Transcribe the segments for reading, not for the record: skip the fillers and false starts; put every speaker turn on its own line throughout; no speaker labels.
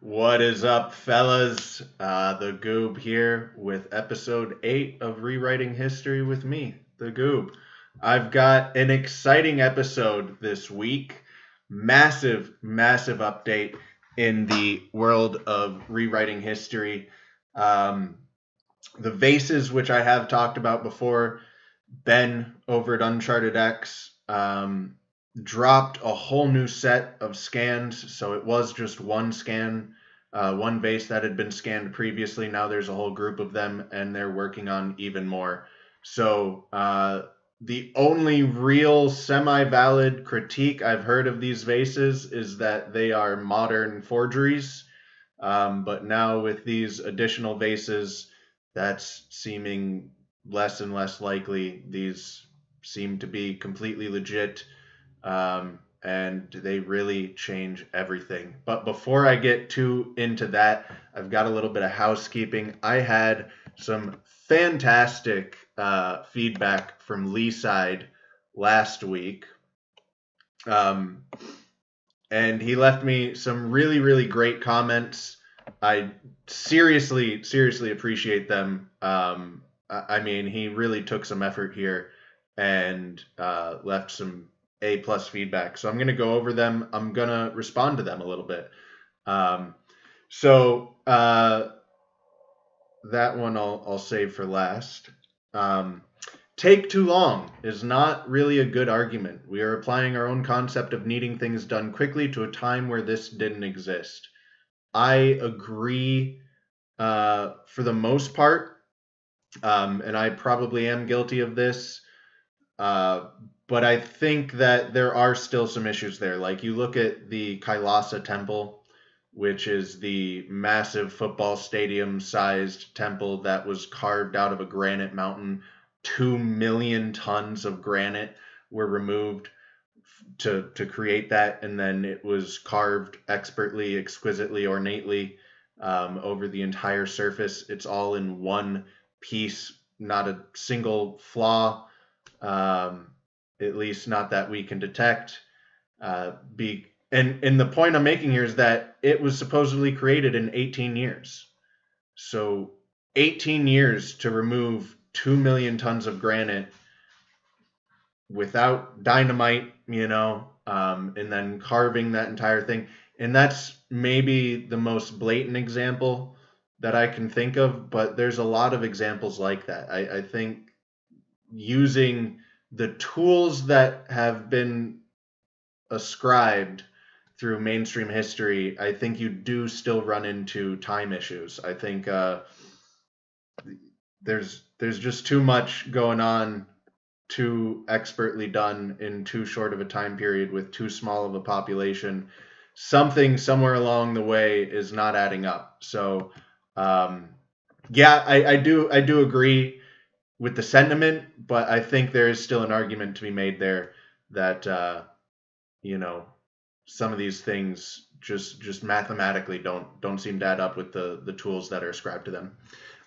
What is up, fellas? TheGOOB here with episode 8 of Rewriting History with me, TheGOOB. I've got an exciting episode this week. Massive update in the world of rewriting history. The Vases, which I have talked about before, Ben over at Uncharted X, dropped a whole new set of scans. So it was just one scan, one vase that had been scanned previously. Now there's a whole group of them, and they're working on even more. So the only real semi-valid critique I've heard of these vases is that they are modern forgeries. But now with these additional vases, that's seeming less and less likely. These seem to be completely legit, and they really change everything. But before I get too into that, I've got a little bit of housekeeping. I had some fantastic feedback from Lee side last week. And he left me some really great comments. I seriously appreciate them. I mean, he really took some effort here and left some A+ feedback. So I'm going to go over them. I'm going to respond to them a little bit. So that one I'll save for last. Take too long is not really a good argument. We are applying our own concept of needing things done quickly to a time where this didn't exist. I agree for the most part, and I probably am guilty of this, but I think that there are still some issues there. Like you look at the Kailasa Temple, which is the massive football stadium-sized temple that was carved out of a granite mountain. 2 million tons of granite were removed to create that, and then it was carved expertly, exquisitely, ornately over the entire surface. It's all in one piece, not a single flaw, at least not that we can detect. And the point I'm making here is that it was supposedly created in 18 years. So 18 years to remove 2 million tons of granite without dynamite, and then carving that entire thing. And that's maybe the most blatant example that I can think of, but there's a lot of examples like that. I think using the tools that have been ascribed through mainstream history, I think you do still run into time issues. I think there's just too much going on, too expertly done in too short of a time period with too small of a population. Something somewhere along the way is not adding up. So yeah, I do agree with the sentiment, but I think there is still an argument to be made there that some of these things just mathematically don't seem to add up with the tools that are ascribed to them.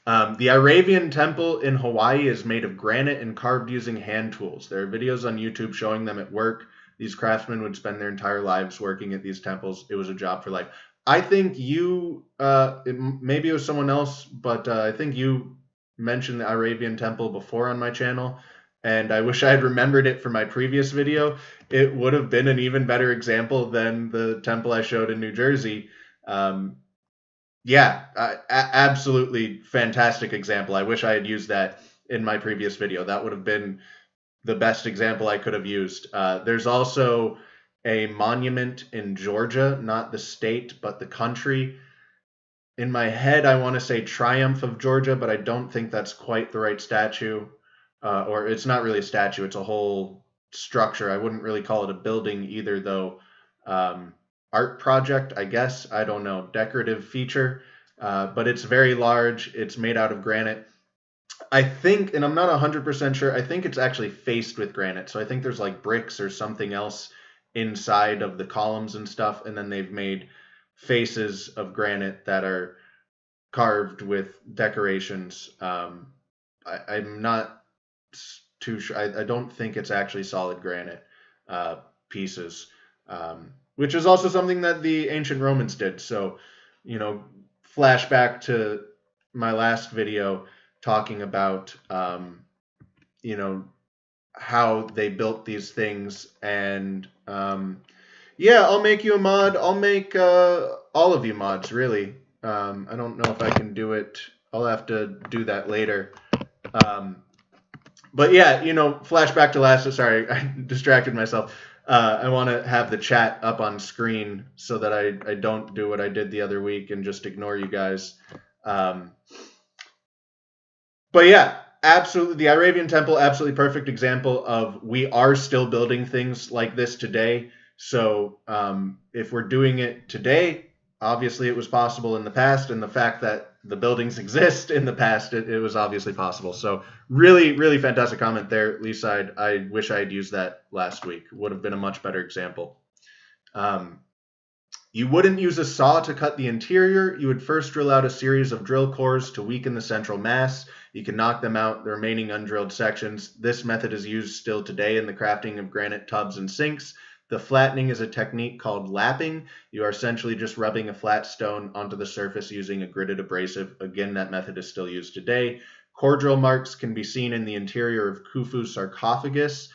The Arabian temple in Hawaii is made of granite and carved using hand tools. There are videos on YouTube showing them at work. These craftsmen would spend their entire lives working at these temples. It was a job for life. I think you, maybe it was someone else, but I think you mentioned the Arabian temple before on my channel, and I wish I had remembered it for my previous video. It would have been an even better example than the temple I showed in New Jersey. Yeah, absolutely fantastic example. I wish I had used that in my previous video. That would have been the best example I could have used. There's also a monument in Georgia, not the state, but the country. In my head, I want to say Triumph of Georgia, but I don't think that's quite the right statue. Or it's not really a statue, it's a whole structure. I wouldn't really call it a building either, though. Art project, I guess. I don't know. Decorative feature. But it's very large. It's made out of granite. I think, and I'm not 100% sure, I think it's actually faced with granite. So I think there's like bricks or something else inside of the columns and stuff. And then they've made faces of granite that are carved with decorations. I'm not too sure. I don't think it's actually solid granite pieces, which is also something that the ancient Romans did. So you know, flashback to my last video talking about, you know, how they built these things. And yeah, I'll make you a mod. I'll make all of you mods, really. I don't know if I can do it. I'll have to do that later. But yeah, you know, flashback to last. Sorry, I distracted myself. I want to have the chat up on screen so that I don't do what I did the other week and just ignore you guys. But yeah, absolutely. The Arabian Temple, absolutely perfect example of we are still building things like this today. So if we're doing it today, obviously it was possible in the past. And the fact that the buildings exist in the past, it was obviously possible. So really, really fantastic comment there, Lisa. I wish I had used that last week. Would have been a much better example. You wouldn't use a saw to cut the interior. You would first drill out a series of drill cores to weaken the central mass. You can knock them out, the remaining undrilled sections. This method is used still today in the crafting of granite tubs and sinks. The flattening is a technique called lapping. You are essentially just rubbing a flat stone onto the surface using a gritted abrasive. Again, that method is still used today. Core drill marks can be seen in the interior of Khufu's sarcophagus.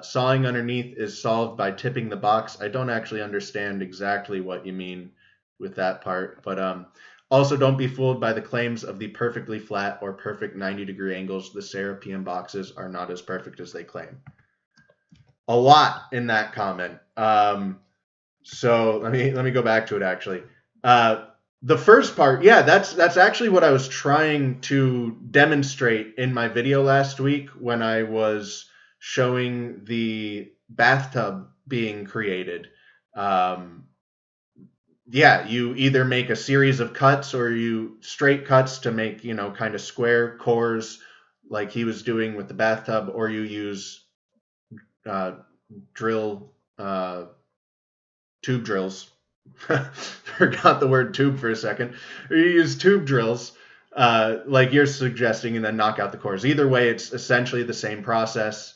Sawing underneath is solved by tipping the box. I don't actually understand exactly what you mean with that part, but also don't be fooled by the claims of the perfectly flat or perfect 90-degree angles. The Serapeum boxes are not as perfect as they claim. A lot in that comment. So let me go back to it actually. The first part, yeah, that's actually what I was trying to demonstrate in my video last week when I was showing the bathtub being created. Yeah, you either make a series of cuts or you straight cuts to make, you know, kind of square cores like he was doing with the bathtub, or you use drill tube drills. Forgot the word tube for a second. Or you use tube drills like you're suggesting and then knock out the cores. Either way, it's essentially the same process.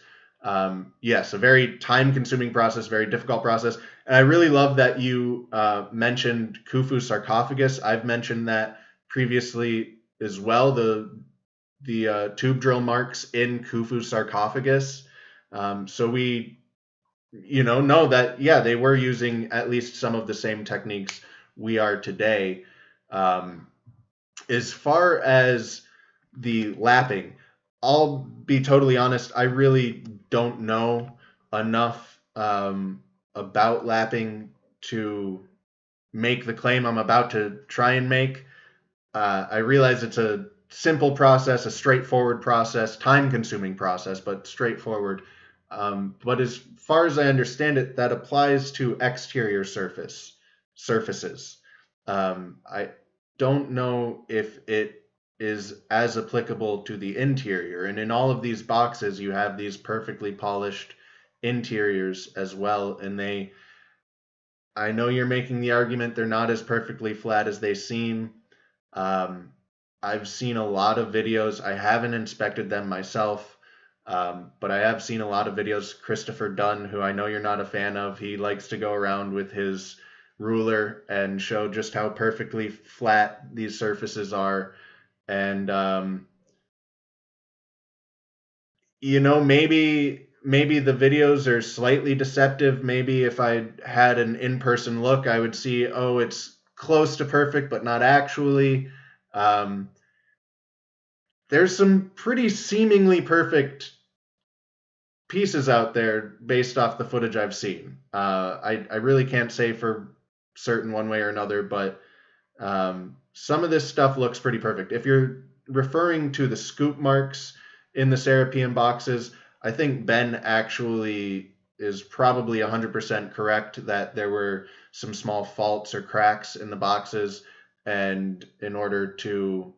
Yes, a very time-consuming process, very difficult process. And I really love that you mentioned Khufu's sarcophagus. I've mentioned that previously as well, the tube drill marks in Khufu's sarcophagus. So we, you know that, yeah, they were using at least some of the same techniques we are today. As far as the lapping, I'll be totally honest, I really don't know enough about lapping to make the claim I'm about to try and make. I realize it's a simple process, a straightforward process, time-consuming process, but straightforward. But as far as I understand it, that applies to exterior surfaces. I don't know if it is as applicable to the interior. And in all of these boxes, you have these perfectly polished interiors as well. And I know you're making the argument they're not as perfectly flat as they seem. I've seen a lot of videos. I haven't inspected them myself, but I have seen a lot of videos. Christopher Dunn, who I know you're not a fan of, he likes to go around with his ruler and show just how perfectly flat these surfaces are. And you know, maybe the videos are slightly deceptive. Maybe if I had an in-person look, I would see, oh, it's close to perfect, but not actually. There's some pretty seemingly perfect pieces out there based off the footage I've seen. I really can't say for certain one way or another, but some of this stuff looks pretty perfect. If you're referring to the scoop marks in the Serapeum boxes, I think Ben actually is probably 100% correct that there were some small faults or cracks in the boxes, and in order to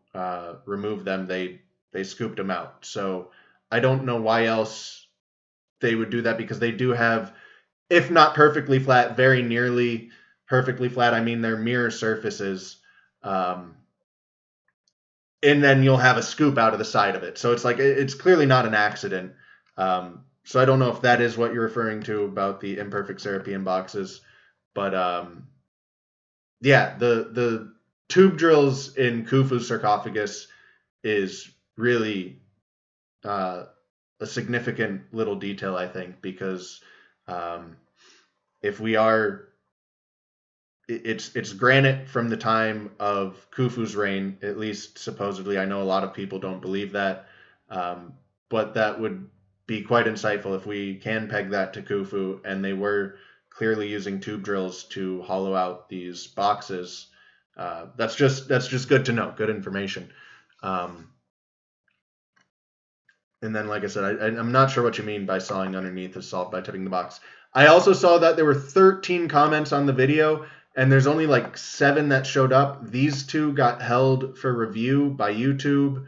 remove them, they scooped them out. So I don't know why else they would do that, because they do have, if not perfectly flat, very nearly perfectly flat. I mean, they're mirror surfaces. And then you'll have a scoop out of the side of it. So it's like, it's clearly not an accident. So I don't know if that is what you're referring to about the imperfect Serapeum boxes. But yeah, the tube drills in Khufu's sarcophagus is really a significant little detail, I think, because if we are, it's granite from the time of Khufu's reign, at least supposedly. I know a lot of people don't believe that, but that would be quite insightful if we can peg that to Khufu, and they were clearly using tube drills to hollow out these boxes. That's just good to know, good information. And then, like I said, I'm not sure what you mean by sawing underneath is solved by tipping the box. I also saw that there were 13 comments on the video, and there's only like 7 that showed up. These 2 got held for review by YouTube.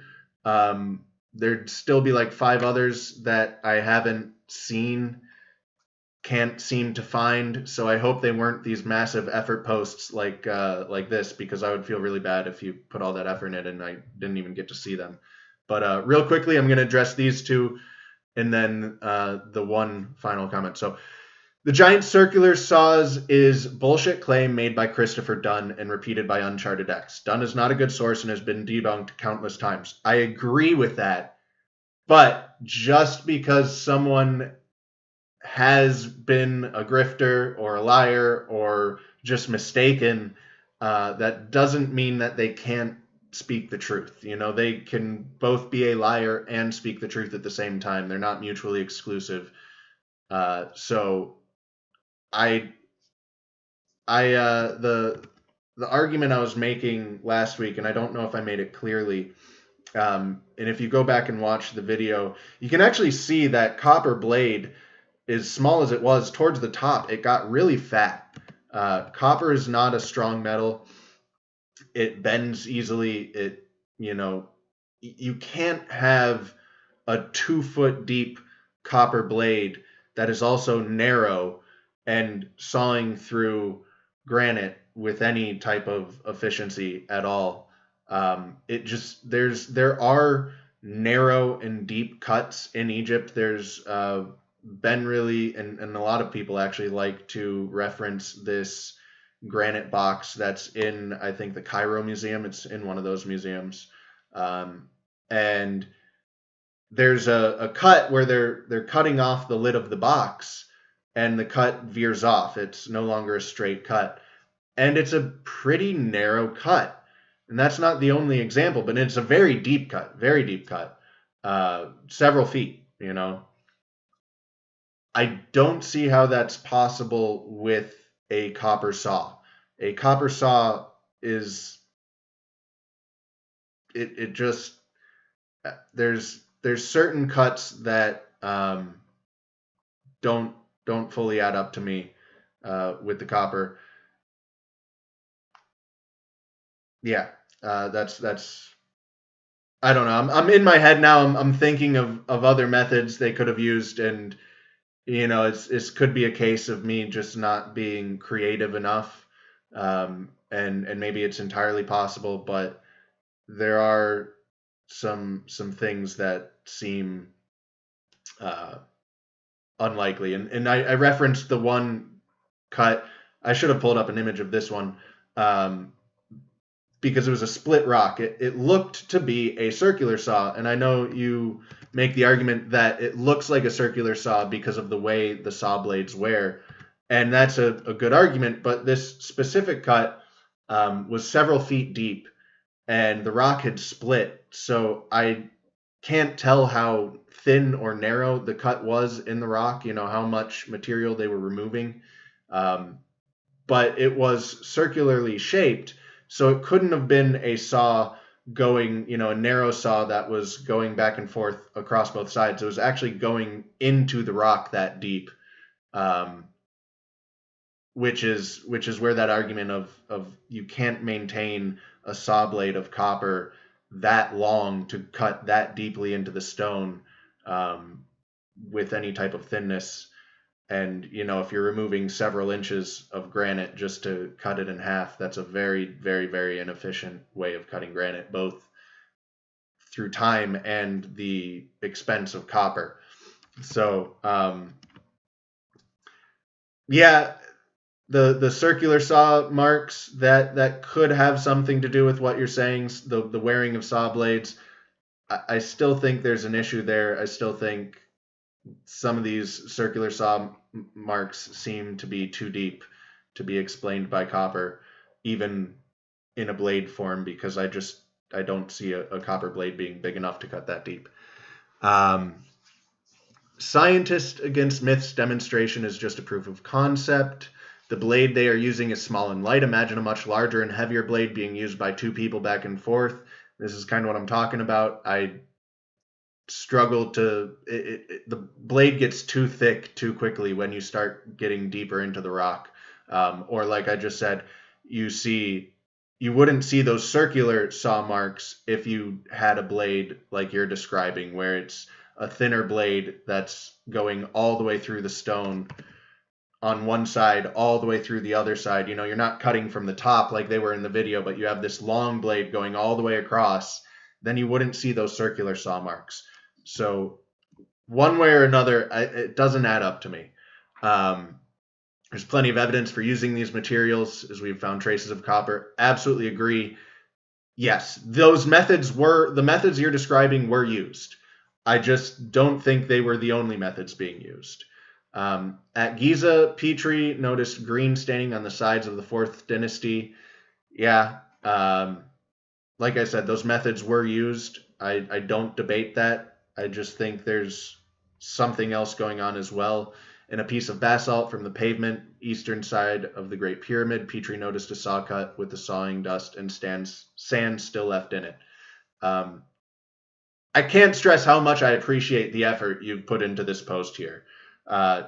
There'd still be like 5 others that I haven't seen, can't seem to find. So I hope they weren't these massive effort posts like this, because I would feel really bad if you put all that effort in it and I didn't even get to see them. But real quickly, I'm going to address these 2 and then the one final comment. So the giant circular saws is bullshit claim made by Christopher Dunn and repeated by Uncharted X. Dunn is not a good source and has been debunked countless times. I agree with that. But just because someone has been a grifter or a liar or just mistaken, that doesn't mean that they can't speak the truth. You know, they can both be a liar and speak the truth at the same time. They're not mutually exclusive. So the argument I was making last week, and I don't know if I made it clearly, and if you go back and watch the video, you can actually see that copper blade, as small as it was towards the top, it got really fat. Copper is not a strong metal. It bends easily. You can't have a 2-foot deep copper blade that is also narrow and sawing through granite with any type of efficiency at all. There are narrow and deep cuts in Egypt. There's been really, and a lot of people actually like to reference this granite box that's in, I think, the Cairo Museum. It's in one of those museums. And there's a cut where they're cutting off the lid of the box, and the cut veers off. It's no longer a straight cut. And it's a pretty narrow cut. And that's not the only example, but it's a very deep cut, several feet, you know. I don't see how that's possible with a copper saw. A copper saw is, it just, there's certain cuts that don't fully add up to me with the copper. Yeah, that's I don't know. I'm in my head now. I'm thinking of other methods they could have used, and you know, it could be a case of me just not being creative enough, and maybe it's entirely possible, but there are some things that seem unlikely, and I referenced the one cut. I should have pulled up an image of this one, because it was a split rock. It looked to be a circular saw, and I know you make the argument that it looks like a circular saw because of the way the saw blades wear, and that's a good argument, but this specific cut was several feet deep, and the rock had split, so I can't tell how thin or narrow the cut was in the rock, you know, how much material they were removing, but it was circularly shaped, so it couldn't have been a saw going, you know, a narrow saw that was going back and forth across both sides. It was actually going into the rock that deep, which is where that argument of you can't maintain a saw blade of copper that long to cut that deeply into the stone with any type of thinness. And, you know, if you're removing several inches of granite just to cut it in half, that's a very, very, very inefficient way of cutting granite, both through time and the expense of copper. So, yeah, the circular saw marks that could have something to do with what you're saying, the wearing of saw blades. I still think there's an issue there. I still think some of these circular saw marks seem to be too deep to be explained by copper, even in a blade form, because I don't see a copper blade being big enough to cut that deep. Scientist against myths demonstration is just a proof of concept. The blade they are using is small and light. Imagine a much larger and heavier blade being used by two people back and forth. This is kind of what I'm talking about. I struggle to the blade gets too thick too quickly when you start getting deeper into the rock, or like I just said, you wouldn't see those circular saw marks if you had a blade like you're describing, where it's a thinner blade that's going all the way through the stone on one side all the way through the other side. You're not cutting from the top like they were in the video, but you have this long blade going all the way across. Then you wouldn't see those circular saw marks. So one way or another, it doesn't add up to me. There's plenty of evidence for using these materials, as we've found traces of copper. Absolutely agree. Yes, the methods you're describing were used. I just don't think they were the only methods being used. At Giza, Petrie noticed green staining on the sides of the 4th dynasty. Yeah, like I said, those methods were used. I don't debate that. I just think there's something else going on as well. In a piece of basalt from the pavement, eastern side of the Great Pyramid, Petrie noticed a saw cut with the sawing dust and sand still left in it. I can't stress how much I appreciate the effort you've put into this post here.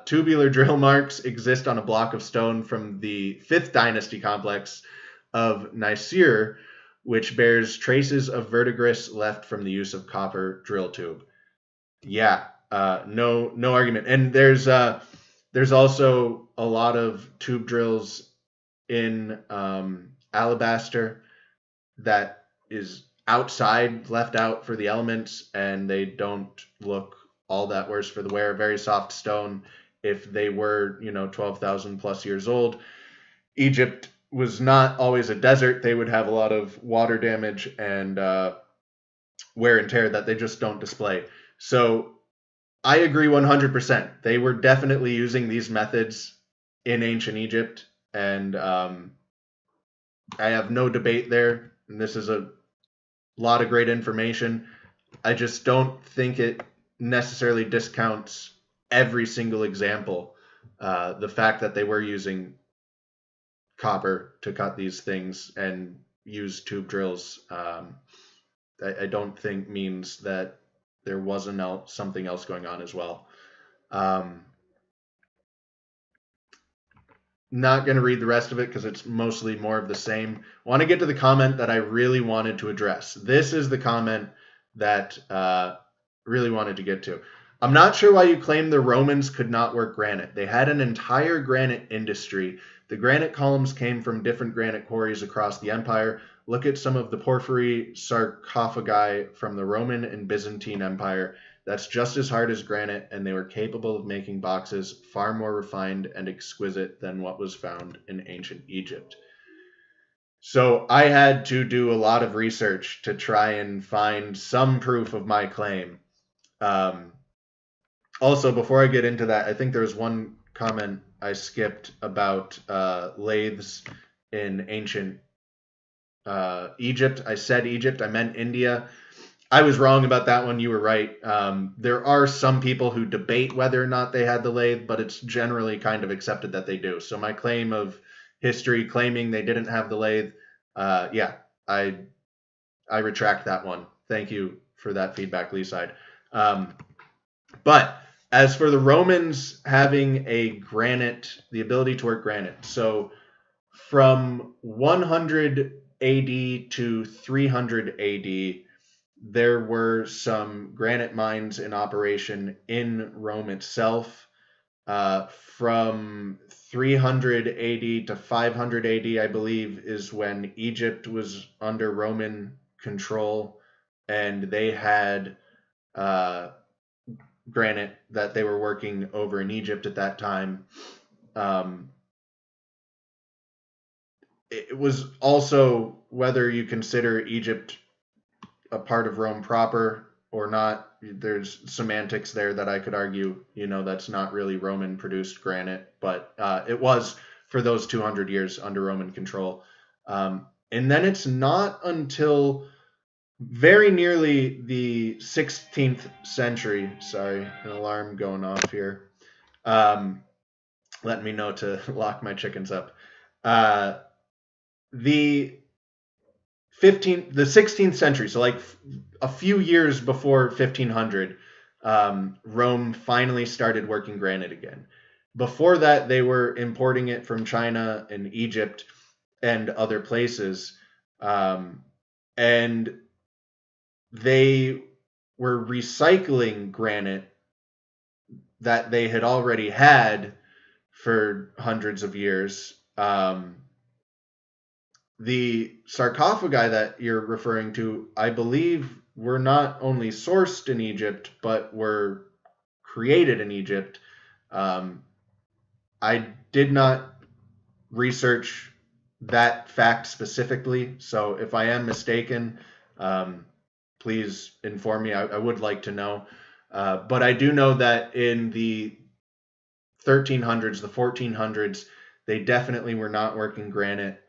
Tubular drill marks exist on a block of stone from the 5th dynasty complex of Nicaea, which bears traces of verdigris left from the use of copper drill tube. Yeah, no argument. And there's also a lot of tube drills in alabaster that is outside, left out for the elements, and they don't look all that worse for the wear. Very soft stone. If they were 12,000 plus years old, Egypt was not always a desert. They would have a lot of water damage and wear and tear that they just don't display. So I agree 100%. They were definitely using these methods in ancient Egypt, and I have no debate there. And this is a lot of great information. I just don't think it necessarily discounts every single example. The fact that they were using copper to cut these things and use tube drills, I don't think means that there wasn't something else going on as well. Not going to read the rest of it because it's mostly more of the same. I want to get to the comment that I really wanted to address. This is the comment that really wanted to get to. I'm not sure why you claim the Romans could not work granite. They had an entire granite industry. The granite columns came from different granite quarries across the empire. Look at some of the porphyry sarcophagi from the Roman and Byzantine Empire. That's just as hard as granite, and they were capable of making boxes far more refined and exquisite than what was found in ancient Egypt. So I had to do a lot of research to try and find some proof of my claim. Also, before I get into that, I think there was one comment I skipped about lathes in ancient Egypt. I said Egypt, I meant India. I was wrong about that one. You were right. There are some people who debate whether or not they had the lathe, but it's generally kind of accepted that they do. So my claim of history claiming they didn't have the lathe, I retract that one. Thank you for that feedback, Leeside. But as for the Romans having the ability to work granite, so from 100 AD to 300 AD, there were some granite mines in operation in Rome itself. From 300 AD to 500 AD, I believe, is when Egypt was under Roman control, and they had granite that they were working over in Egypt at that time. it was also, whether you consider Egypt a part of Rome proper or not, there's semantics there that I could argue, that's not really Roman produced granite, but it was for those 200 years under Roman control. And then it's not until very nearly the 16th century. Sorry, an alarm going off here. Letting me know to lock my chickens up. The 16th century, so like a few years before 1500, Rome finally started working granite again. Before that, they were importing it from China and Egypt and other places, and they were recycling granite that they had already had for hundreds of years. The sarcophagi that you're referring to, I believe, were not only sourced in Egypt, but were created in Egypt. I did not research that fact specifically, so if I am mistaken, please inform me. I would like to know. But I do know that in the 1300s, the 1400s, they definitely were not working granite.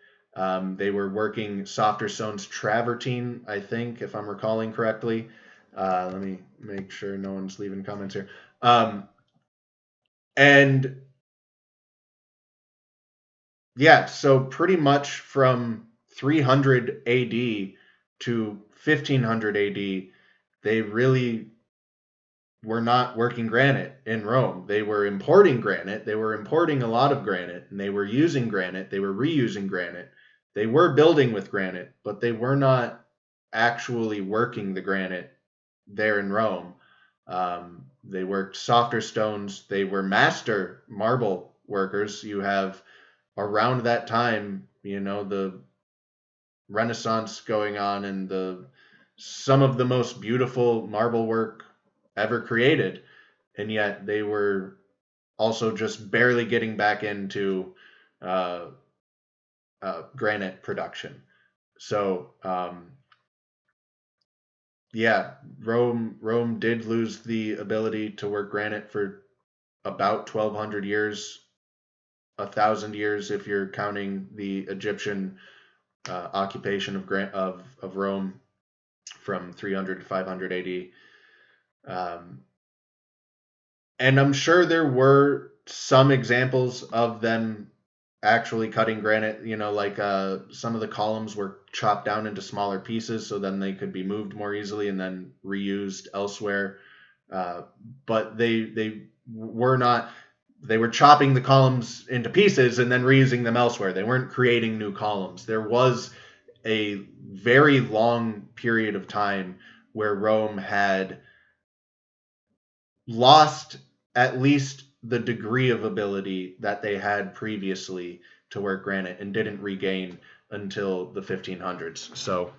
They were working softer stones, travertine, I think, if I'm recalling correctly. Let me make sure no one's leaving comments here. And yeah, so pretty much from 300 AD to 1500 AD, they really were not working granite in Rome. They were importing granite. They were importing a lot of granite, and they were using granite. They were reusing granite. They were building with granite, but they were not actually working the granite there in Rome. They worked softer stones. They were master marble workers. You have, around that time, the Renaissance going on, and some of the most beautiful marble work ever created, and yet they were also just barely getting back into granite production. So yeah, Rome did lose the ability to work granite for about 1,200 years, 1,000 years if you're counting the Egyptian occupation of Rome from 300 to 500 AD. And I'm sure there were some examples of them actually cutting granite, like some of the columns were chopped down into smaller pieces so then they could be moved more easily and then reused elsewhere. But they were not, they were chopping the columns into pieces and then reusing them elsewhere. They weren't creating new columns. There was a very long period of time where Rome had lost at least the degree of ability that they had previously to work granite and didn't regain until the 1500s. So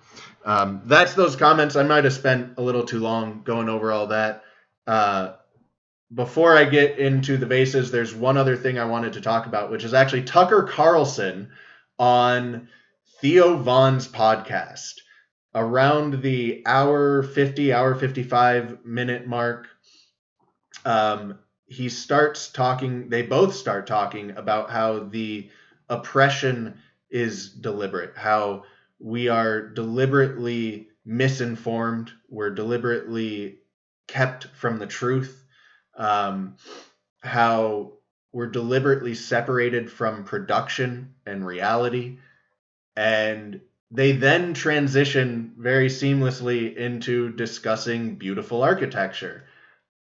that's those comments. I might have spent a little too long going over all that. Before I get into the Vases, there's one other thing I wanted to talk about, which is actually Tucker Carlson on Theo Vaughn's podcast. Around the hour 55 minute mark, he starts talking, they both start talking about how the oppression is deliberate, how we are deliberately misinformed, we're deliberately kept from the truth, how we're deliberately separated from production and reality. And they then transition very seamlessly into discussing beautiful architecture.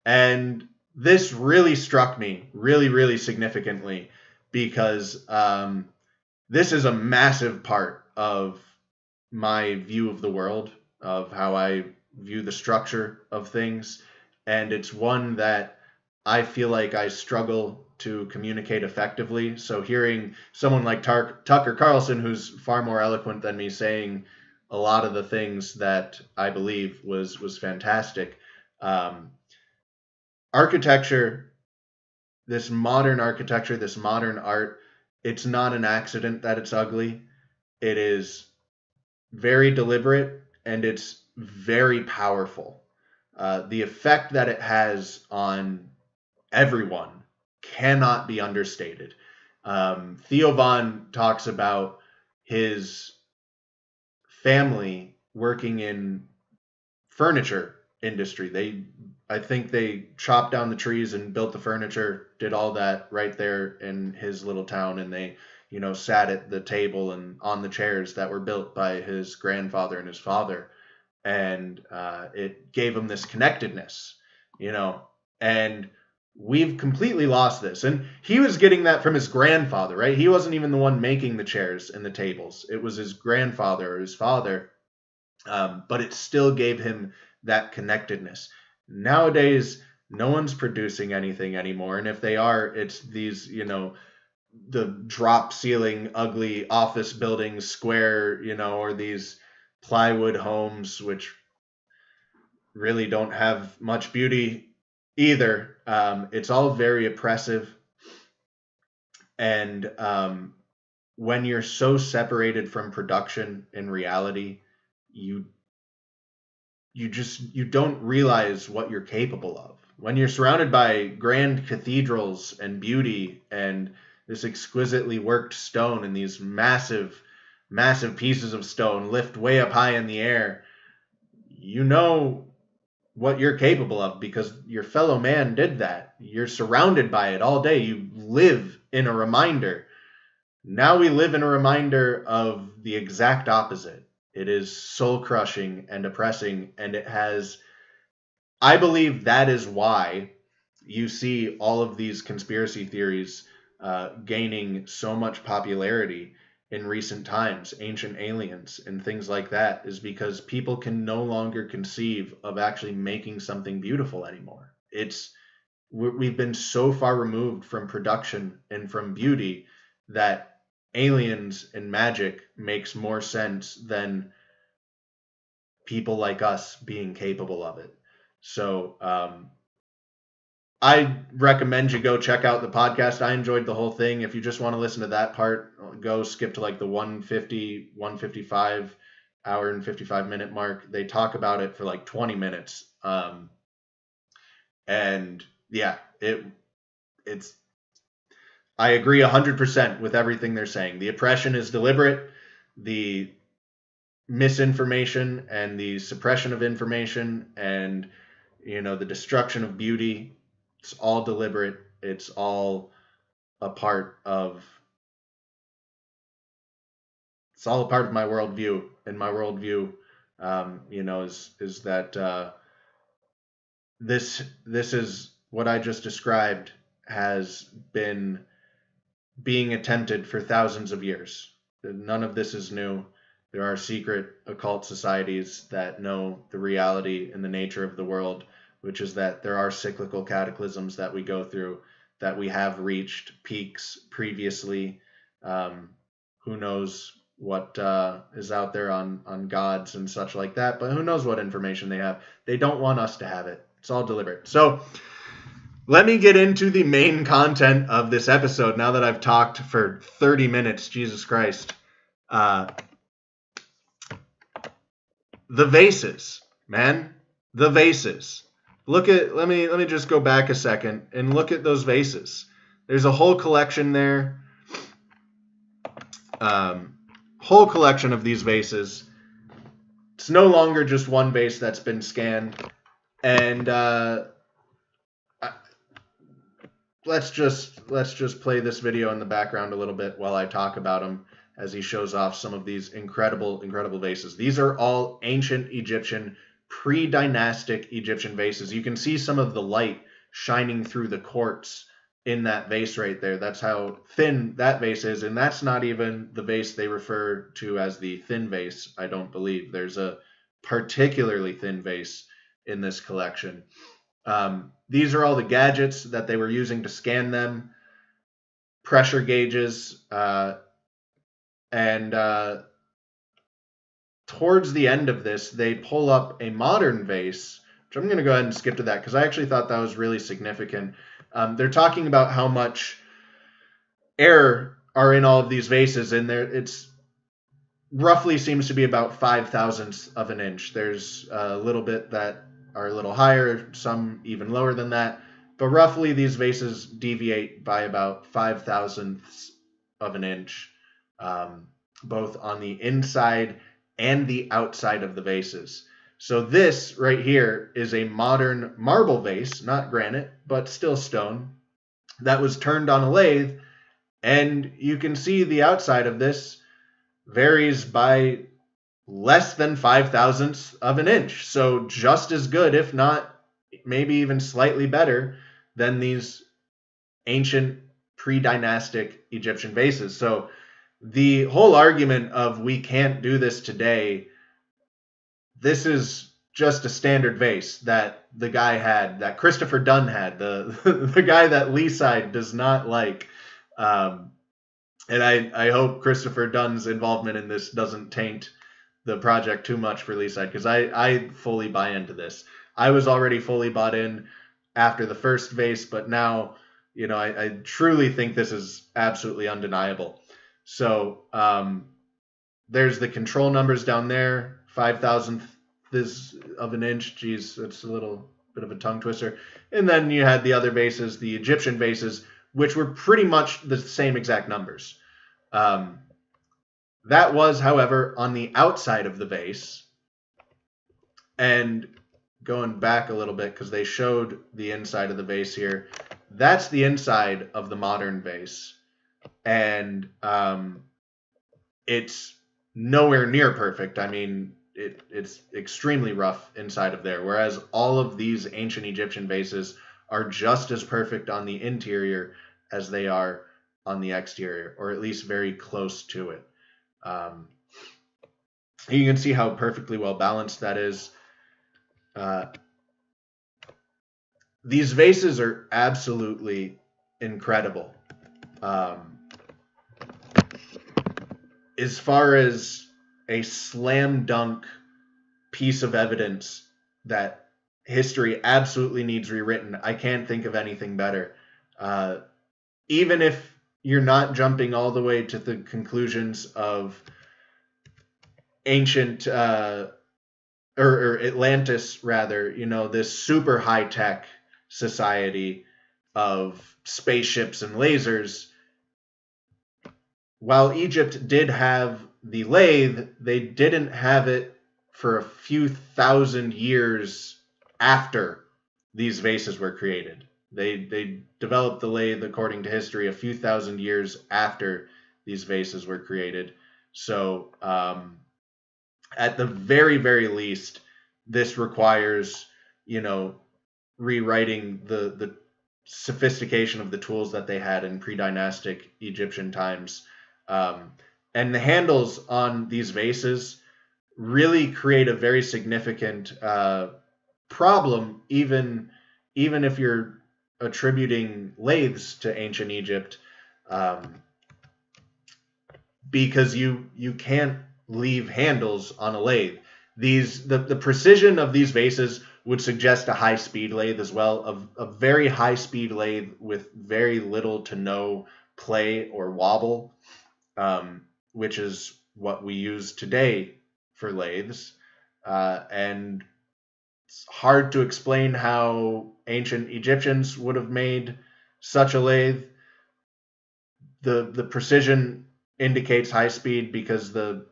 And this really struck me really, really significantly because this is a massive part of my view of the world, of how I view the structure of things. And it's one that I feel like I struggle to communicate effectively. So hearing someone like Tucker Carlson, who's far more eloquent than me, saying a lot of the things that I believe was fantastic. Architecture, this modern architecture, this modern art, it's not an accident that it's ugly. It is very deliberate and it's very powerful. The effect that it has on everyone cannot be understated. Theo Von talks about his family working in furniture industry. I think they chopped down the trees and built the furniture, did all that right there in his little town, and they, sat at the table and on the chairs that were built by his grandfather and his father, and it gave him this connectedness, and we've completely lost this. And he was getting that from his grandfather, right? He wasn't even the one making the chairs and the tables. It was his grandfather or his father. But it still gave him that connectedness. Nowadays, no one's producing anything anymore. And if they are, it's these, the drop ceiling, ugly office buildings, square, or these plywood homes, which really don't have much beauty either. It's all very oppressive. And when you're so separated from production and reality, you don't realize what you're capable of. When you're surrounded by grand cathedrals and beauty and this exquisitely worked stone and these massive pieces of stone lift way up high in the air, you know what you're capable of because your fellow man did that. You're surrounded by it all day. You live in a reminder. Now we live in a reminder of the exact opposite. It is soul-crushing and oppressing, and I believe that is why you see all of these conspiracy theories gaining so much popularity in recent times, ancient aliens and things like that, is because people can no longer conceive of actually making something beautiful anymore. We've been so far removed from production and from beauty that aliens and magic makes more sense than people like us being capable of it. So I recommend you go check out the podcast. I enjoyed the whole thing. If you just want to listen to that part, go skip to like the 155 hour and 55 minute mark. They talk about it for like 20 minutes. And yeah, it's I agree 100% with everything they're saying. The oppression is deliberate. The misinformation and the suppression of information and, the destruction of beauty, it's all deliberate. It's all a part of my worldview. And my worldview, is that this is what I just described has been being attempted for thousands of years. None of this is new. There are secret occult societies that know the reality and the nature of the world, which is that there are cyclical cataclysms that we go through, that we have reached peaks previously. Who knows what is out there on gods and such like that, but who knows what information they have. They don't want us to have it. It's all deliberate. So let me get into the main content of this episode now that I've talked for 30 minutes. Jesus Christ. The vases, man. The vases. Let me just go back a second and look at those vases. There's a whole collection there. Whole collection of these vases. It's no longer just one vase that's been scanned. And let's just play this video in the background a little bit while I talk about them as he shows off some of these incredible vases. These are all ancient Egyptian, pre-dynastic Egyptian vases. You can see some of the light shining through the quartz in that vase right there. That's how thin that vase is, and that's not even the vase they refer to as the thin vase, I don't believe. There's a particularly thin vase in this collection. These are all the gadgets that they were using to scan them, pressure gauges, and towards the end of this, they pull up a modern vase, which I'm going to go ahead and skip to that because I actually thought that was really significant. They're talking about how much air are in all of these vases, and roughly seems to be about 5/1000ths of an inch. There's a little bit that are a little higher, some even lower than that, but roughly these vases deviate by about 5/1000ths of an inch, both on the inside and the outside of the vases. So this right here is a modern marble vase, not granite, but still stone, that was turned on a lathe, and you can see the outside of this varies by less than 5/1000ths of an inch. So just as good, if not maybe even slightly better than these ancient pre-dynastic Egyptian vases. So the whole argument of we can't do this today, this is just a standard vase that the guy had, that Christopher Dunn had, the guy that Leeside does not like. And I hope Christopher Dunn's involvement in this doesn't taint the project too much for Leeside, because I fully buy into this. I was already fully bought in after the first vase, but now, I truly think this is absolutely undeniable. So there's the control numbers down there, 5/1000th of an inch. Geez, that's a little bit of a tongue twister. And then you had the other vases, the Egyptian vases, which were pretty much the same exact numbers. That was, however, on the outside of the vase. And going back a little bit, because they showed the inside of the vase here, that's the inside of the modern vase. And it's nowhere near perfect. I mean, it's extremely rough inside of there, whereas all of these ancient Egyptian vases are just as perfect on the interior as they are on the exterior, or at least very close to it. You can see how perfectly well balanced that is. These vases are absolutely incredible. As far as a slam dunk piece of evidence that history absolutely needs rewritten, I can't think of anything better. Even if you're not jumping all the way to the conclusions of ancient or Atlantis, rather, this super high tech society of spaceships and lasers. While Egypt did have the lathe, they didn't have it for a few thousand years after these vases were created. They developed the lathe, according to history, a few thousand years after these vases were created. So at the very, very least, this requires, rewriting the sophistication of the tools that they had in pre-dynastic Egyptian times. And the handles on these vases really create a very significant problem, even if you're attributing lathes to ancient Egypt, because you can't leave handles on a lathe. The precision of these vases would suggest a high-speed lathe as well, a very high-speed lathe with very little to no play or wobble, which is what we use today for lathes. And it's hard to explain how ancient Egyptians would have made such a lathe. The precision indicates high speed because the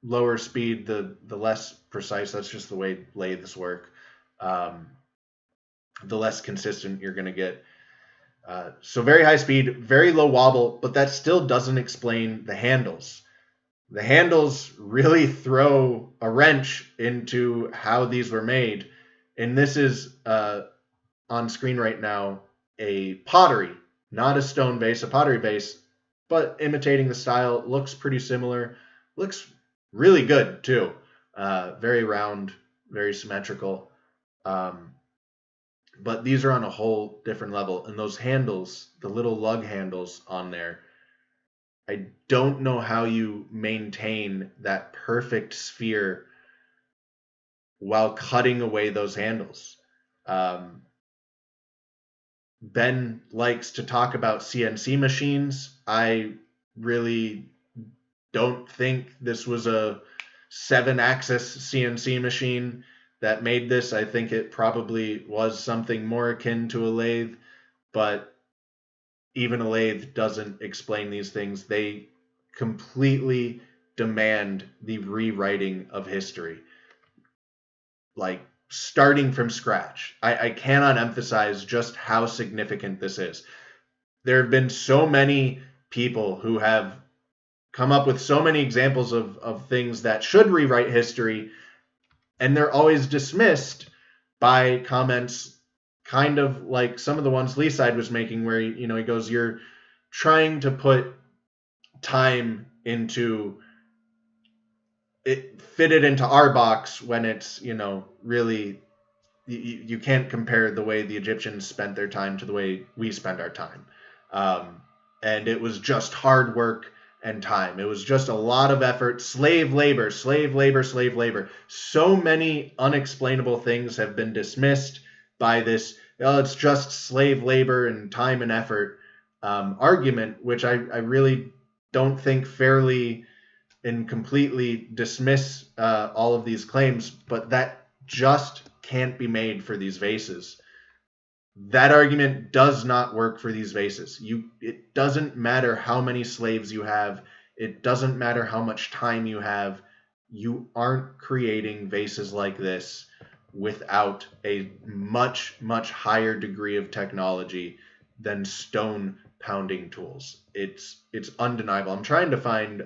lower speed, the less precise. That's just the way lathes work. The less consistent you're going to get. So very high speed, very low wobble, but that still doesn't explain the handles. The handles really throw a wrench into how these were made. And this is on screen right now a pottery, not a stone vase, a pottery vase, but imitating the style. Looks pretty similar. Looks really good too. Very round, very symmetrical. But these are on a whole different level. And those handles, the little lug handles on there, I don't know how you maintain that perfect sphere while cutting away those handles. Ben likes to talk about CNC machines. I really don't think this was a 7-axis CNC machine that made this. I think it probably was something more akin to a lathe, but even a lathe doesn't explain these things. They completely demand the rewriting of history, like starting from scratch. I cannot emphasize just how significant this is. There have been so many people who have come up with so many examples of things that should rewrite history, and they're always dismissed by comments kind of like some of the ones Leeside was making, where he goes, you're trying to put time into it, fit it into our box, when it's, really, you can't compare the way the Egyptians spent their time to the way we spend our time. And it was just hard work and time. It was just a lot of effort, slave labor, slave labor, slave labor. So many unexplainable things have been dismissed by this, it's just slave labor and time and effort argument, which I really don't think fairly and completely dismiss all of these claims, but that just can't be made for these vases. That argument does not work for these vases. It doesn't matter how many slaves you have. It doesn't matter how much time you have. You aren't creating vases like this without a much, much higher degree of technology than stone pounding tools. It's undeniable. I'm trying to find...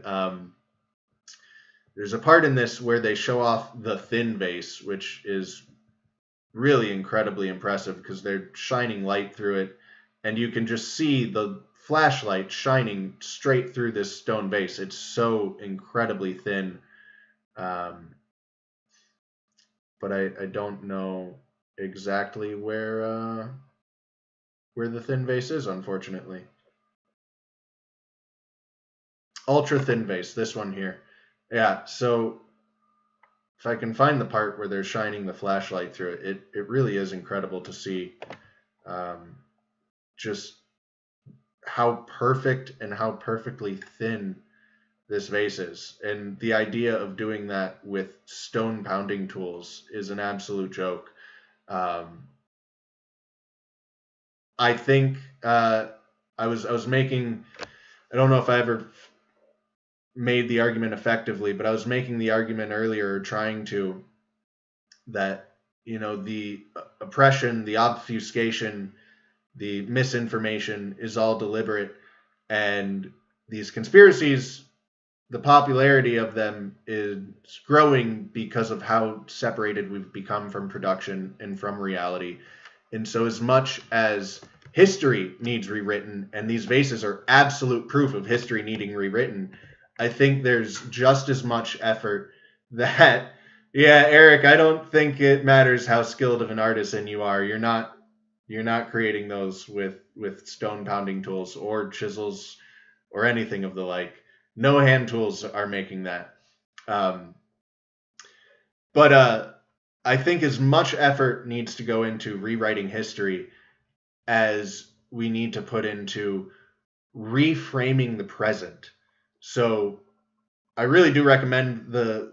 there's a part in this where they show off the thin vase, which is really incredibly impressive because they're shining light through it, and you can just see the flashlight shining straight through this stone vase. It's so incredibly thin. But I don't know exactly where the thin vase is, unfortunately. Ultra thin vase, this one here. Yeah, so if I can find the part where they're shining the flashlight through it, it really is incredible to see just how perfect and how perfectly thin this vase is. And the idea of doing that with stone pounding tools is an absolute joke. I think I was making, I don't know if I ever made the argument effectively, but I was making the argument earlier, trying to, that, the oppression, the obfuscation, the misinformation is all deliberate, and these conspiracies, the popularity of them is growing because of how separated we've become from production and from reality. And so as much as history needs rewritten, and these vases are absolute proof of history needing rewritten, I think there's just as much effort that, yeah, Eric, I don't think it matters how skilled of an artisan you are. You're not creating those with stone pounding tools or chisels or anything of the like. No hand tools are making that. But I think as much effort needs to go into rewriting history as we need to put into reframing the present. So I really do recommend the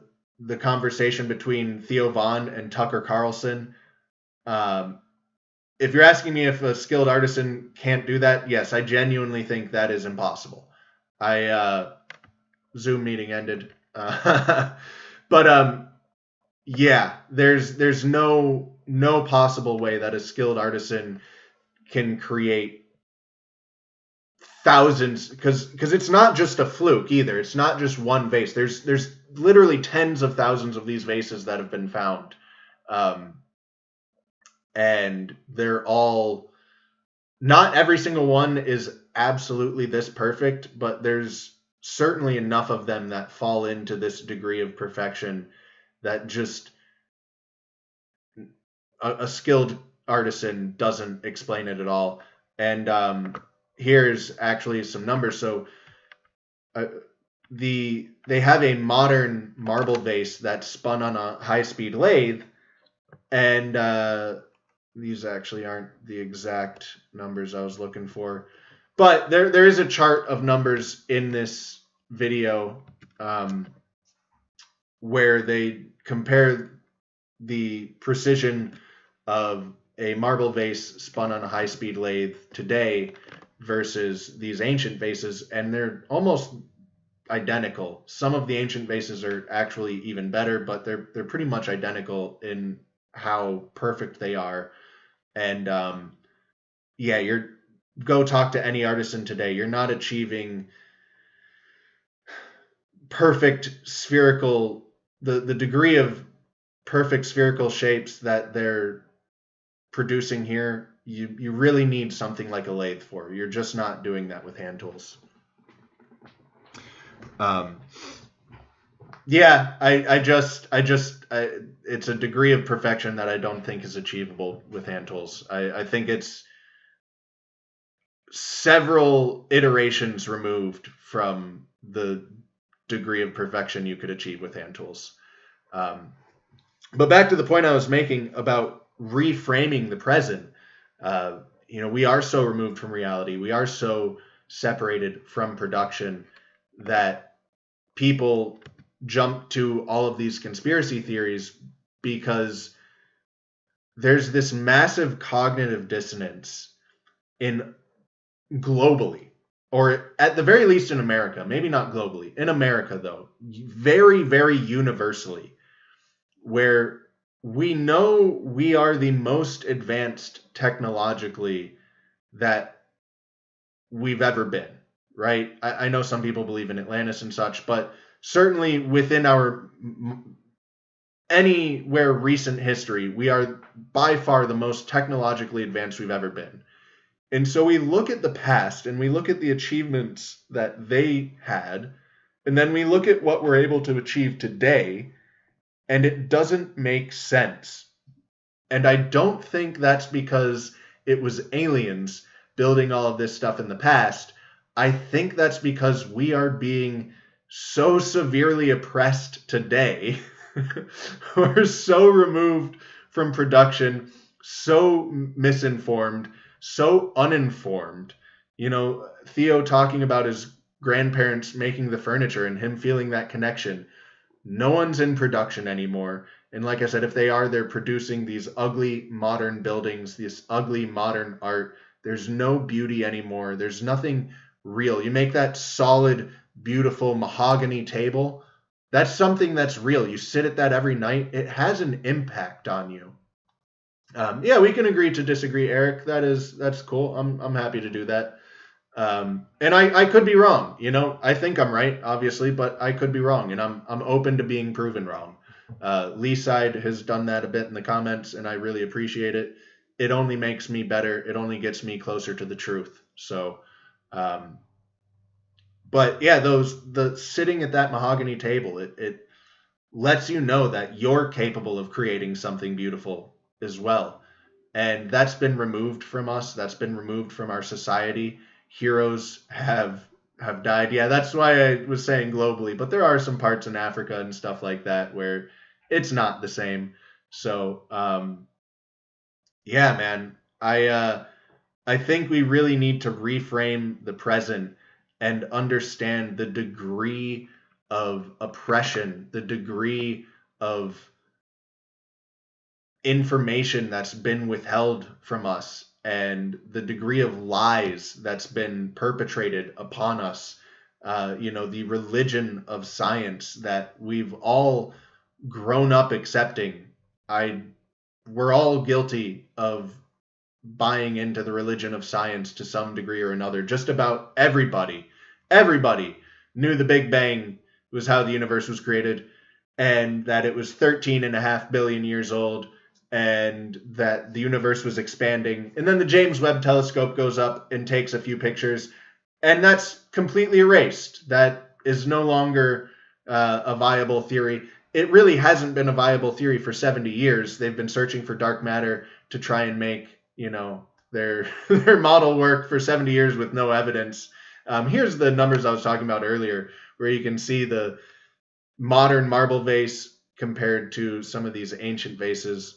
conversation between Theo Von and Tucker Carlson. If you're asking me if a skilled artisan can't do that, yes, I genuinely think that is impossible. Zoom meeting ended. But yeah, there's no possible way that a skilled artisan can create thousands, because it's not just a fluke either. It's not just one vase. There's literally tens of thousands of these vases that have been found, and they're all, not every single one is absolutely this perfect, but there's certainly enough of them that fall into this degree of perfection that just a skilled artisan doesn't explain it at all. And here's actually some numbers. So they have a modern marble vase that's spun on a high-speed lathe, and these actually aren't the exact numbers I was looking for, but there is a chart of numbers in this video where they compare the precision of a marble vase spun on a high-speed lathe today versus these ancient vases, and they're almost identical. Some of the ancient vases are actually even better, but they're pretty much identical in how perfect they are. And yeah, go talk to any artisan today. You're not achieving perfect spherical, the degree of perfect spherical shapes that they're producing here. You really need something like a lathe for. You're just not doing that with hand tools. Yeah, it's a degree of perfection that I don't think is achievable with hand tools. I think it's several iterations removed from the degree of perfection you could achieve with hand tools. But back to the point I was making about reframing the present. We are so removed from reality. We are so separated from production that people jump to all of these conspiracy theories because there's this massive cognitive dissonance globally, or at the very least in America, maybe not globally, in America though, very, very universally, where we know we are the most advanced technologically that we've ever been, right? I know some people believe in Atlantis and such, but certainly within our anywhere recent history, we are by far the most technologically advanced we've ever been. And so we look at the past and we look at the achievements that they had, and then we look at what we're able to achieve today, and it doesn't make sense. And I don't think that's because it was aliens building all of this stuff in the past. I think that's because we are being so severely oppressed today. We're so removed from production, so misinformed, so uninformed. Theo talking about his grandparents making the furniture and him feeling that connection. No one's in production anymore. And like I said, if they are, they're producing these ugly modern buildings, this ugly modern art. There's no beauty anymore. There's nothing real. You make that solid, beautiful mahogany table. That's something that's real. You sit at that every night. It has an impact on you. Yeah, we can agree to disagree, Eric. That's cool. I'm happy to do that. And I could be wrong. I think I'm right, obviously, but I could be wrong, and I'm open to being proven wrong. Lee Side has done that a bit in the comments, and I really appreciate it. It only makes me better. It only gets me closer to the truth. So, but yeah, the sitting at that mahogany table, it lets you know that you're capable of creating something beautiful as well. And that's been removed from us. That's been removed from our society. Heroes have died. Yeah, that's why I was saying globally, but there are some parts in Africa and stuff like that where it's not the same. So, yeah, man, I think we really need to reframe the present and understand the degree of oppression, the degree of information that's been withheld from us, and the degree of lies that's been perpetrated upon us. The religion of science that we've all grown up accepting. We're all guilty of buying into the religion of science to some degree or another. Just about everybody knew the Big Bang was how the universe was created, and that it was 13.5 billion years old, and that the universe was expanding. And then the James Webb Telescope goes up and takes a few pictures, and that's completely erased. That is no longer a viable theory. It really hasn't been a viable theory for 70 years. They've been searching for dark matter to try and make, their model work for 70 years with no evidence. Here's the numbers I was talking about earlier, where you can see the modern marble vase compared to some of these ancient vases.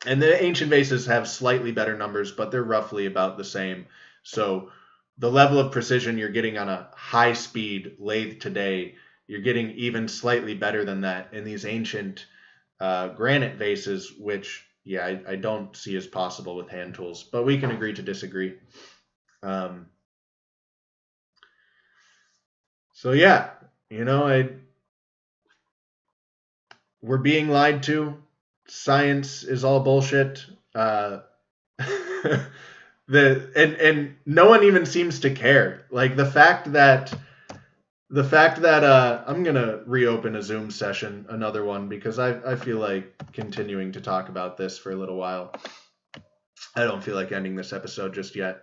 And the ancient vases have slightly better numbers, but they're roughly about the same. So the level of precision you're getting on a high-speed lathe today, you're getting even slightly better than that in these ancient granite vases, which, yeah, I don't see as possible with hand tools, but we can agree to disagree. So yeah, we're being lied to. Science is all bullshit. And no one even seems to care. Like the fact that I'm gonna reopen a Zoom session, another one, because I feel like continuing to talk about this for a little while. I don't feel like ending this episode just yet.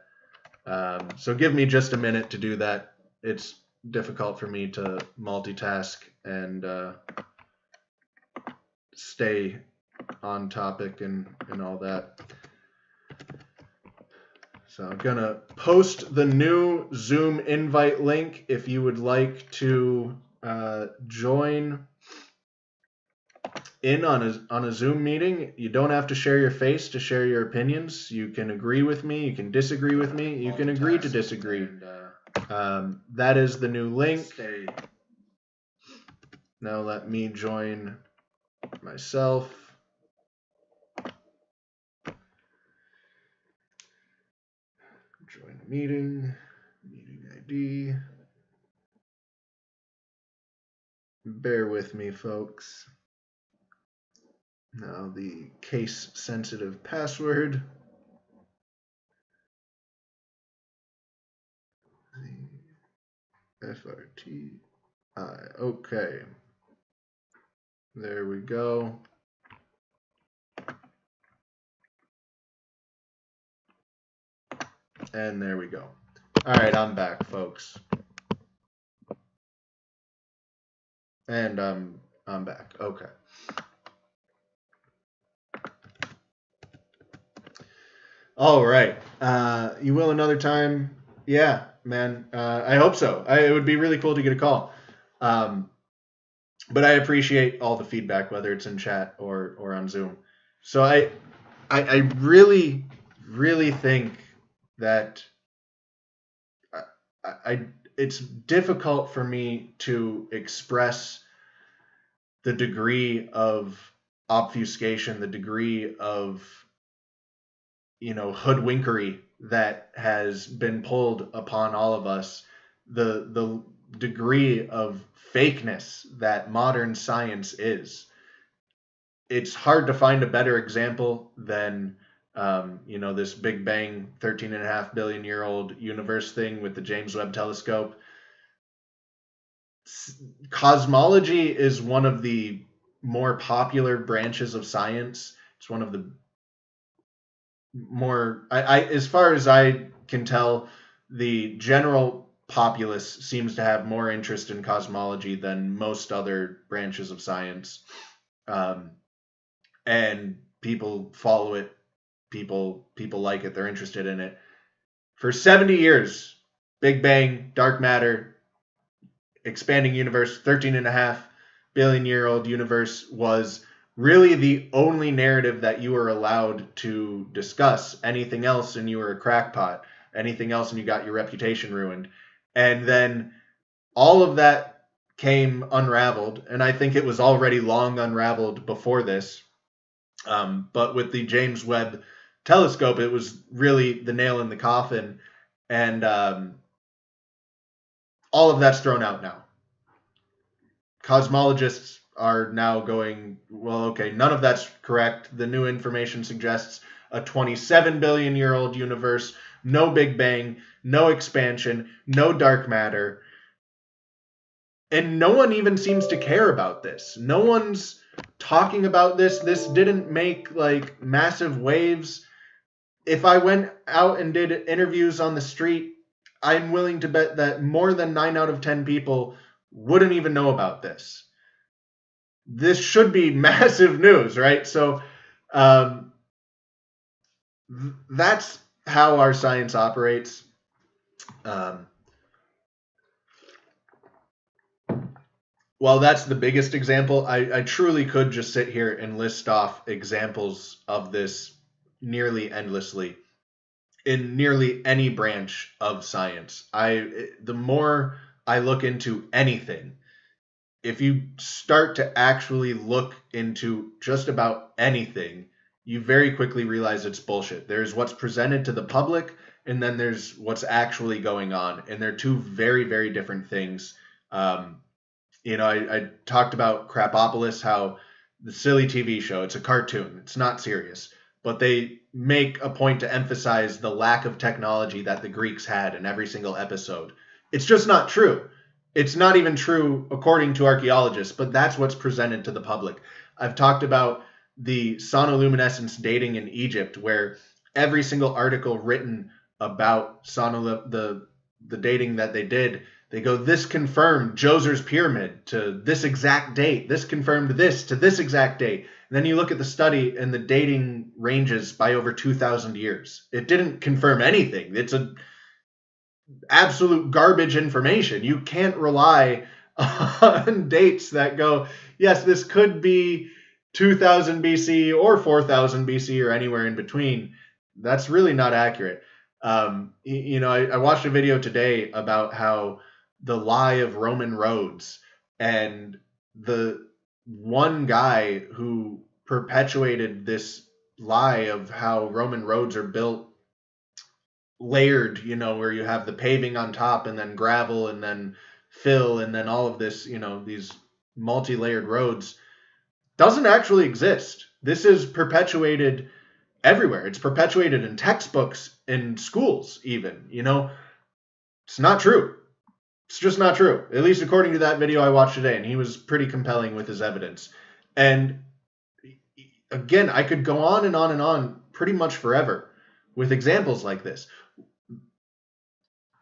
So give me just a minute to do that. It's difficult for me to multitask and stay on topic and all that. So I'm going to post the new Zoom invite link if you would like to join in on a Zoom meeting. You don't have to share your face to share your opinions. You can agree with me. You can disagree with me. You can agree to disagree. That is the new link. Now let me join myself. Join meeting ID. Bear with me, folks. Now the case-sensitive password. FRTI. Okay. There we go. And there we go. All right, I'm back, folks. And I'm back. Okay. All right. You will another time? Yeah, man. I hope so. It would be really cool to get a call. But I appreciate all the feedback, whether it's in chat or on Zoom. So I really, really think that it's difficult for me to express the degree of obfuscation, the degree of hoodwinkery that has been pulled upon all of us, the degree of fakeness that modern science is. It's hard to find a better example than this Big Bang 13.5 billion year old universe thing with the James Webb Telescope. Cosmology is one of the more popular branches of science. It's one of the more, as far as I can tell, the general populace seems to have more interest in cosmology than most other branches of science. And people follow it. People like it. They're interested in it. For 70 years, Big Bang, dark matter, expanding universe, 13.5 billion year old universe was really the only narrative that you were allowed to discuss. Anything else and you were a crackpot. Anything else and you got your reputation ruined. And then all of that came unraveled, and I think it was already long unraveled before this. But with the James Webb Telescope, it was really the nail in the coffin, and all of that's thrown out now. Cosmologists are now going, well, okay, none of that's correct. The new information suggests a 27 billion year old universe, no Big Bang, no expansion, no dark matter. And no one even seems to care about this. No one's talking about this. This didn't make like massive waves. If I went out and did interviews on the street, I'm willing to bet that more than 9 out of 10 people wouldn't even know about this. This should be massive news, right? So that's how our science operates. While that's the biggest example, I truly could just sit here and list off examples of this nearly endlessly in nearly any branch of science. The more I look into anything, if you start to actually look into just about anything, you very quickly realize it's bullshit. There's what's presented to the public, and then there's what's actually going on, and they're two very, very different things. I talked about Crapopolis, how the silly TV show, it's a cartoon, it's not serious, but they make a point to emphasize the lack of technology that the Greeks had in every single episode. It's just not true. It's not even true according to archaeologists, but that's what's presented to the public. I've talked about the sonoluminescence dating in Egypt, where every single article written about the dating that they did, they go, this confirmed Djoser's pyramid to this exact date. This confirmed this to this exact date. And then you look at the study and the dating ranges by over 2,000 years. It didn't confirm anything. It's a absolute garbage information. You can't rely on dates that go, yes, this could be 2000 BC or 4000 BC or anywhere in between. That's really not accurate. I watched a video today about how the lie of Roman roads, and the one guy who perpetuated this lie of how Roman roads are built layered, where you have the paving on top and then gravel and then fill and then all of this, these multi-layered roads, doesn't actually exist. This is perpetuated everywhere. It's perpetuated in textbooks, in schools even, It's not true. It's just not true. At least according to that video I watched today, and he was pretty compelling with his evidence. And again, I could go on and on and on pretty much forever with examples like this.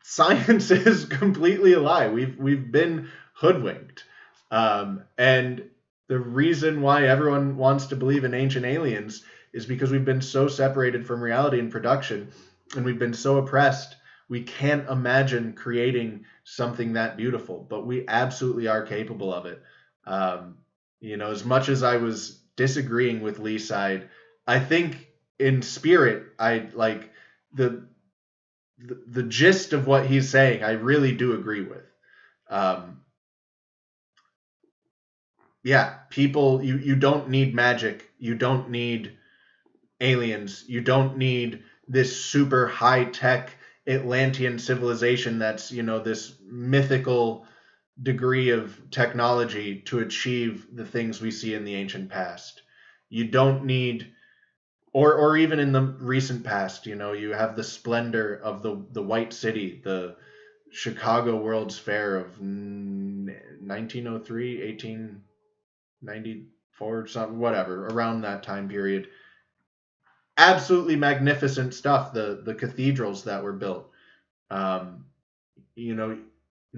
Science is completely a lie. We've been hoodwinked. And the reason why everyone wants to believe in ancient aliens is because we've been so separated from reality and production, and we've been so oppressed. We can't imagine creating something that beautiful, but we absolutely are capable of it. As much as I was disagreeing with Lee's side, I think in spirit, I like the gist of what he's saying. I really do agree with. People, you don't need magic. You don't need aliens. You don't need this super high-tech Atlantean civilization that's, this mythical degree of technology to achieve the things we see in the ancient past. You don't need, or even in the recent past, you have the splendor of the White City, the Chicago World's Fair of 1903, 1894, something, whatever, around that time period. Absolutely magnificent stuff. The cathedrals that were built.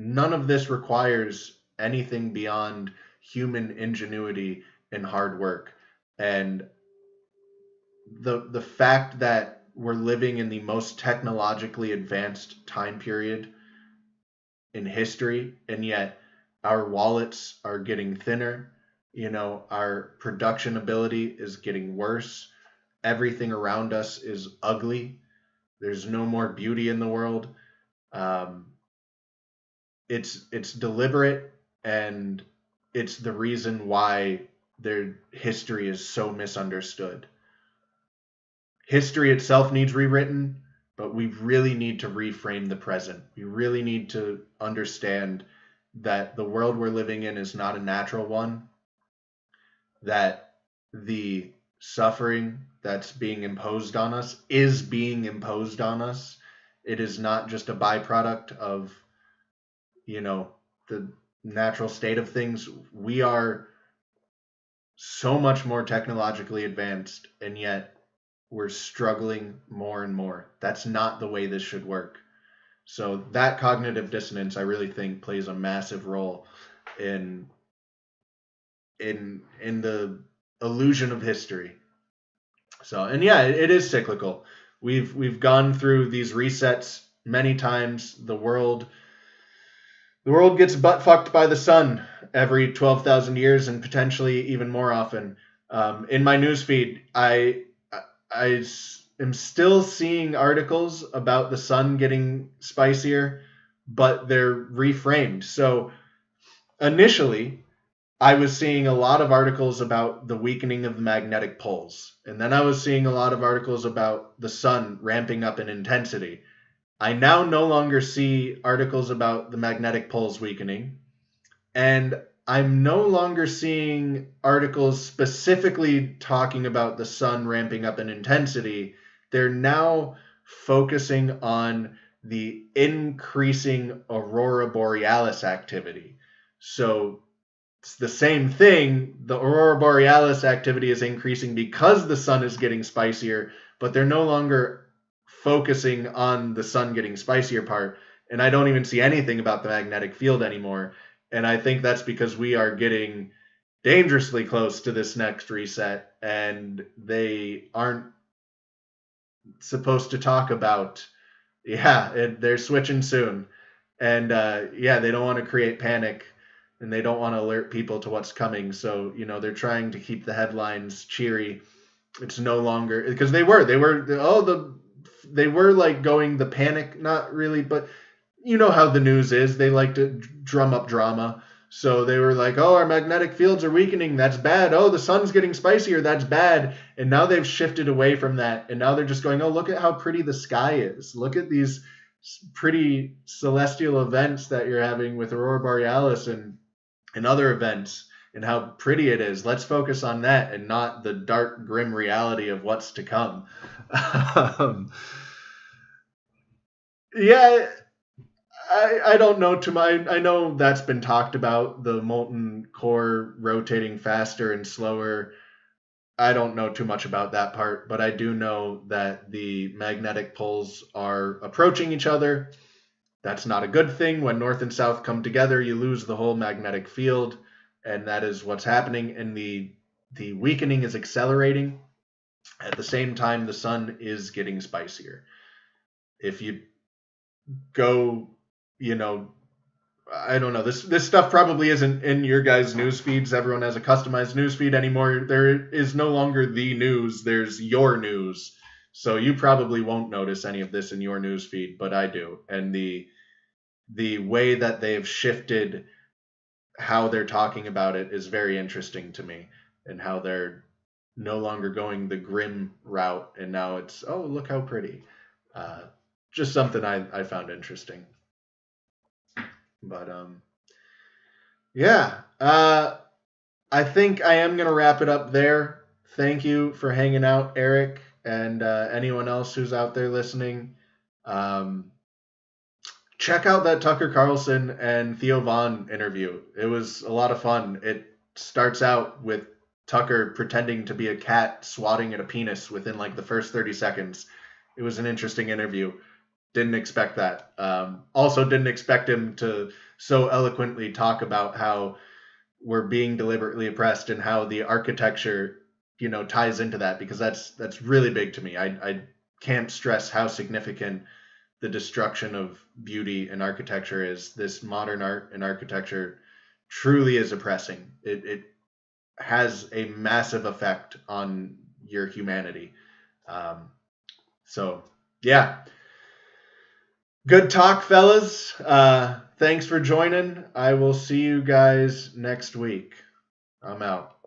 None of this requires anything beyond human ingenuity and hard work. And the fact that we're living in the most technologically advanced time period in history, and yet our wallets are getting thinner, our production ability is getting worse. Everything around us is ugly. There's no more beauty in the world. It's deliberate, and it's the reason why their history is so misunderstood. History itself needs rewritten, but we really need to reframe the present. We really need to understand that the world we're living in is not a natural one, that the suffering that's being imposed on us is being imposed on us. It is not just a byproduct of, the natural state of things. We are so much more technologically advanced, and yet we're struggling more and more. That's not the way this should work. So that cognitive dissonance, I really think, plays a massive role in the illusion of history. So, and it is cyclical. We've gone through these resets many times. The world gets butt fucked by the sun every 12,000 years, and potentially even more often. In my newsfeed, I am still seeing articles about the sun getting spicier, but they're reframed. So initially, I was seeing a lot of articles about the weakening of the magnetic poles. And then I was seeing a lot of articles about the sun ramping up in intensity. I now no longer see articles about the magnetic poles weakening. And I'm no longer seeing articles specifically talking about the sun ramping up in intensity. They're now focusing on the increasing aurora borealis activity. So it's the same thing. The aurora borealis activity is increasing because the sun is getting spicier, but they're no longer focusing on the sun getting spicier part. And I don't even see anything about the magnetic field anymore. And I think that's because we are getting dangerously close to this next reset, and they aren't supposed to talk about, they're switching soon. And they don't want to create panic, and they don't want to alert people to what's coming. So, they're trying to keep the headlines cheery. It's no longer, because they were like going the panic, not really, but you know how the news is. They like to drum up drama. So they were like, oh, our magnetic fields are weakening. That's bad. Oh, the sun's getting spicier. That's bad. And now they've shifted away from that. And now they're just going, oh, look at how pretty the sky is. Look at these pretty celestial events that you're having with Aurora Borealis and other events, and how pretty it is. Let's focus on that and not the dark, grim reality of what's to come. I don't know too much. I know that's been talked about, the molten core rotating faster and slower. I don't know too much about that part, but I do know that the magnetic poles are approaching each other. That's not a good thing. When north and south come together, you lose the whole magnetic field, and that is what's happening. And the weakening is accelerating. At the same time, the sun is getting spicier. If you go, I don't know. This stuff probably isn't in your guys' news feeds. Everyone has a customized news feed anymore. There is no longer the news. There's your news. So you probably won't notice any of this in your news feed, but I do. And the way that they've shifted how they're talking about it is very interesting to me, and how they're no longer going the grim route, and now it's, oh, look how pretty. Just something I found interesting. But I think I am going to wrap it up there. Thank you for hanging out, Eric, and anyone else who's out there listening. Check out that Tucker Carlson and Theo Von interview. It was a lot of fun. It starts out with Tucker pretending to be a cat swatting at a penis within like the first 30 seconds. It was an interesting interview. Didn't expect that. Also didn't expect him to so eloquently talk about how we're being deliberately oppressed, and how the architecture, ties into that, because that's really big to me. I can't stress how significant the destruction of beauty and architecture is. This modern art and architecture truly is oppressing. It has a massive effect on your humanity. Good talk, fellas. Thanks for joining. I will see you guys next week. I'm out.